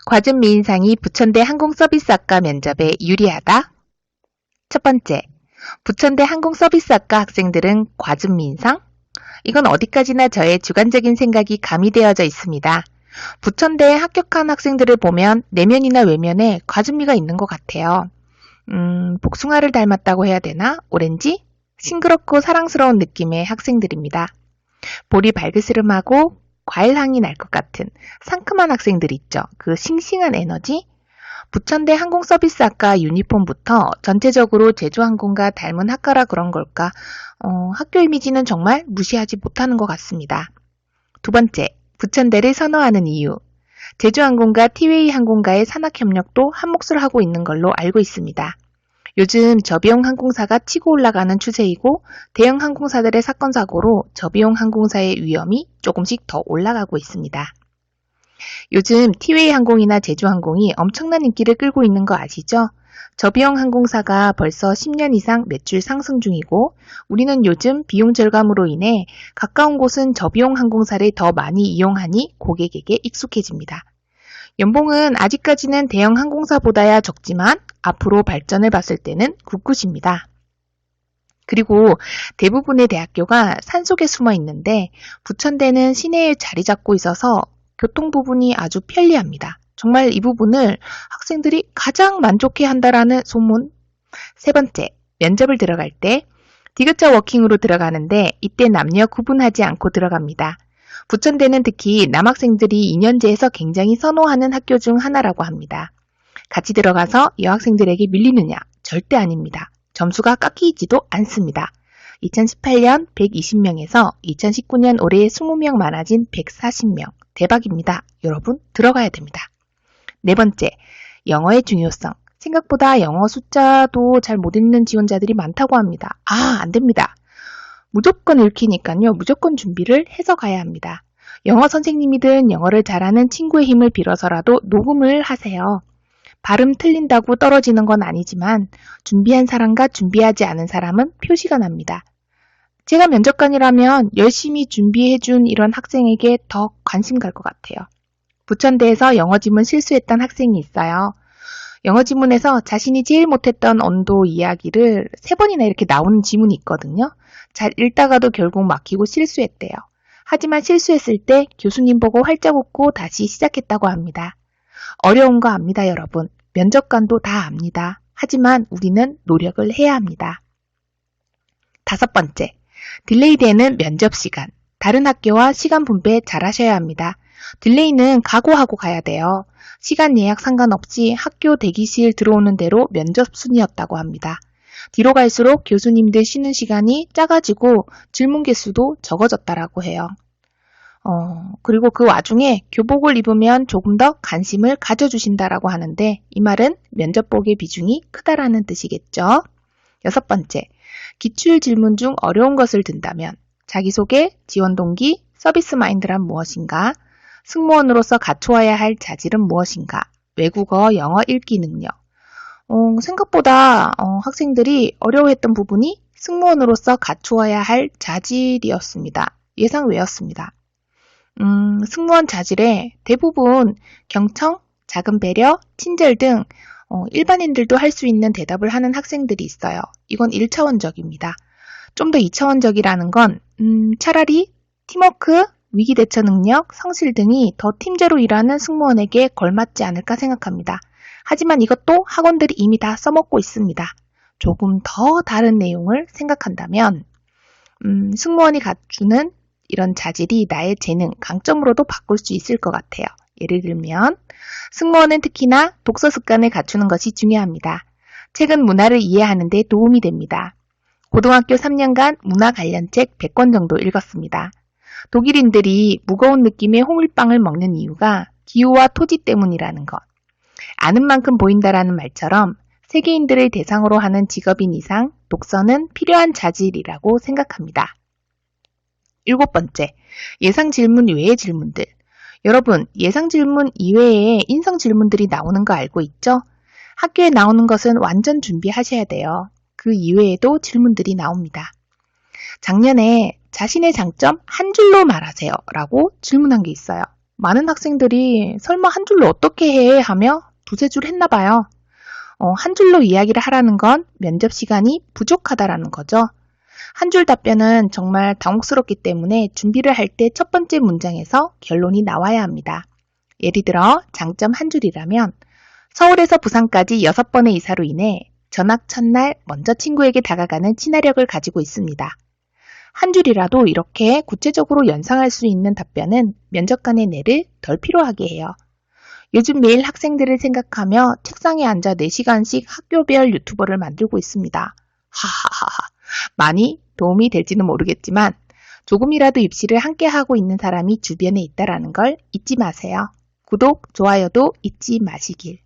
과즙 미인상이 부천대 항공서비스학과 면접에 유리하다? 첫 번째, 부천대 항공서비스학과 학생들은 과즙 미인상? 이건 어디까지나 저의 주관적인 생각이 가미되어져 있습니다. 부천대에 합격한 학생들을 보면 내면이나 외면에 과즙미가 있는 것 같아요. 복숭아를 닮았다고 해야 되나? 오렌지? 싱그럽고 사랑스러운 느낌의 학생들입니다. 볼이 발그스름하고 과일향이 날 것 같은 상큼한 학생들 있죠. 그 싱싱한 에너지? 부천대 항공서비스학과 유니폼부터 전체적으로 제주항공과 닮은 학과라 그런 걸까? 학교 이미지는 정말 무시하지 못하는 것 같습니다. 두 번째, 부천대를 선호하는 이유. 제주항공과 티웨이 항공과의 산학협력도 한몫을 하고 있는 걸로 알고 있습니다. 요즘 저비용 항공사가 치고 올라가는 추세이고 대형 항공사들의 사건 사고로 저비용 항공사의 위험이 조금씩 더 올라가고 있습니다. 요즘 티웨이 항공이나 제주항공이 엄청난 인기를 끌고 있는 거 아시죠? 저비용 항공사가 벌써 10년 이상 매출 상승 중이고 우리는 요즘 비용 절감으로 인해 가까운 곳은 저비용 항공사를 더 많이 이용하니 고객에게 익숙해집니다. 연봉은 아직까지는 대형 항공사보다야 적지만 앞으로 발전을 봤을 때는 꿋꿋입니다. 그리고 대부분의 대학교가 산속에 숨어 있는데 부천대는 시내에 자리 잡고 있어서 교통 부분이 아주 편리합니다. 정말 이 부분을 학생들이 가장 만족해 한다라는 소문. 세 번째, 면접을 들어갈 때 디귿자 워킹으로 들어가는데 이때 남녀 구분하지 않고 들어갑니다. 부천대는 특히 남학생들이 2년제에서 굉장히 선호하는 학교 중 하나라고 합니다. 같이 들어가서 여학생들에게 밀리느냐? 절대 아닙니다. 점수가 깎이지도 않습니다. 2018년 120명에서 2019년 올해 20명 많아진 140명. 대박입니다. 여러분 들어가야 됩니다. 네 번째, 영어의 중요성. 생각보다 영어 숫자도 잘 못 읽는 지원자들이 많다고 합니다. 안 됩니다. 무조건 읽히니까요. 무조건 준비를 해서 가야 합니다. 영어 선생님이든 영어를 잘하는 친구의 힘을 빌어서라도 녹음을 하세요. 발음 틀린다고 떨어지는 건 아니지만 준비한 사람과 준비하지 않은 사람은 표시가 납니다. 제가 면접관이라면 열심히 준비해준 이런 학생에게 더 관심 갈 것 같아요. 부천대에서 영어 지문 실수했던 학생이 있어요. 영어 지문에서 자신이 제일 못했던 언도 이야기를 3번이나 이렇게 나오는 지문이 있거든요. 잘 읽다가도 결국 막히고 실수했대요. 하지만 실수했을 때 교수님 보고 활짝 웃고 다시 시작했다고 합니다. 어려운 거 압니다, 여러분. 면접관도 다 압니다. 하지만 우리는 노력을 해야 합니다. 다섯 번째, 딜레이되는 면접 시간. 다른 학교와 시간 분배 잘 하셔야 합니다. 딜레이는 각오하고 가야 돼요. 시간 예약 상관없이 학교 대기실 들어오는 대로 면접 순이었다고 합니다. 뒤로 갈수록 교수님들 쉬는 시간이 작아지고 질문 개수도 적어졌다라고 해요. 그리고 그 와중에 교복을 입으면 조금 더 관심을 가져주신다라고 하는데 이 말은 면접복의 비중이 크다라는 뜻이겠죠. 여섯 번째, 기출 질문 중 어려운 것을 든다면 자기소개, 지원 동기, 서비스 마인드란 무엇인가? 승무원으로서 갖추어야 할 자질은 무엇인가? 외국어, 영어 읽기 능력. 생각보다 학생들이 어려워했던 부분이 승무원으로서 갖추어야 할 자질이었습니다. 예상 외였습니다. 승무원 자질에 대부분 경청, 작은 배려, 친절 등 일반인들도 할 수 있는 대답을 하는 학생들이 있어요. 이건 1차원적입니다. 좀 더 2차원적이라는 건 차라리 팀워크, 위기 대처 능력, 성실 등이 더 팀제로 일하는 승무원에게 걸맞지 않을까 생각합니다. 하지만 이것도 학원들이 이미 다 써먹고 있습니다. 조금 더 다른 내용을 생각한다면 승무원이 갖추는 이런 자질이 나의 재능, 강점으로도 바꿀 수 있을 것 같아요. 예를 들면 승무원은 특히나 독서 습관을 갖추는 것이 중요합니다. 책은 문화를 이해하는 데 도움이 됩니다. 고등학교 3년간 문화 관련 책 100권 정도 읽었습니다. 독일인들이 무거운 느낌의 호밀빵을 먹는 이유가 기후와 토지 때문이라는 것. 아는 만큼 보인다라는 말처럼 세계인들을 대상으로 하는 직업인 이상 독서는 필요한 자질이라고 생각합니다. 일곱 번째, 예상 질문 외의 질문들. 여러분, 예상 질문 이외에 인성 질문들이 나오는 거 알고 있죠? 학교에 나오는 것은 완전 준비하셔야 돼요. 그 이외에도 질문들이 나옵니다. 작년에 자신의 장점 한 줄로 말하세요 라고 질문한 게 있어요. 많은 학생들이 설마 한 줄로 어떻게 해 하며 두세 줄 했나 봐요. 한 줄로 이야기를 하라는 건 면접 시간이 부족하다라는 거죠. 한 줄 답변은 정말 당혹스럽기 때문에 준비를 할 때 첫 번째 문장에서 결론이 나와야 합니다. 예를 들어 장점 한 줄이라면 서울에서 부산까지 6번의 이사로 인해 전학 첫날 먼저 친구에게 다가가는 친화력을 가지고 있습니다. 한 줄이라도 이렇게 구체적으로 연상할 수 있는 답변은 면접관의 뇌를 덜 피로하게 해요. 요즘 매일 학생들을 생각하며 책상에 앉아 4시간씩 학교별 유튜버를 만들고 있습니다. 하하하하. 많이 도움이 될지는 모르겠지만 조금이라도 입시를 함께 하고 있는 사람이 주변에 있다는 걸 잊지 마세요. 구독, 좋아요도 잊지 마시길.